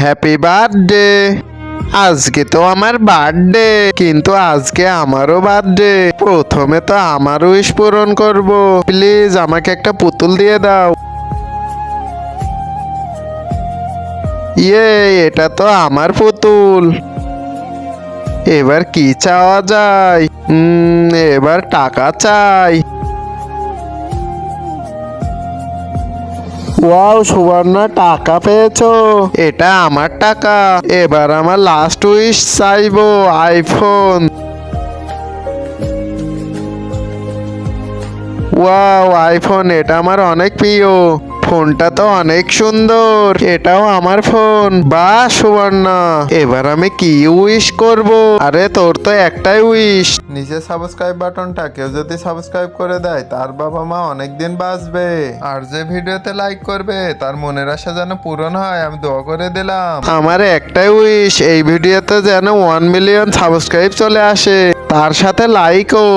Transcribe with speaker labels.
Speaker 1: Happy birthday. আজকে তো আমার বার্থডে, কিন্তু আজকে আমারও বার্থডে। প্রথমে তো আমার উইশ পূরণ করব। প্লিজ আমাকে একটা পুতুল দিয়ে দাও। ইয়ে, এটা তো আমার পুতুল। এবার কি চাওয়া যায়? এবার টাকা চাই। ওয়াও সুবর্ণা, টাকা পেয়েছো। এটা আমার টাকা। এবার আমার লাস্ট উইশ চাইবো, আইফোন। ওয়াও আইফোন, এটা আমার অনেক প্রিয়। ফোনটা তো অনেক সুন্দর। এটাও আমার ফোন। বাহ সুবর্ণা, এবার আমি কি উইশ করব? আরে তোর তো একটাই উইশ। নিচে সাবস্ক্রাইব বাটনটা কেউ যদি সাবস্ক্রাইব করে দেয় তার বাবা মা অনেকদিন বাঁচবে। আর যে ভিডিওতে লাইক করবে তার মনের আশা যেন পূরণ হয়, আমি দোয়া করে দিলাম। আমার একটাই উইশ, এই ভিডিওতে যেন 1 মিলিয়ন সাবস্ক্রাইব চলে আসে, তার সাথে লাইকও।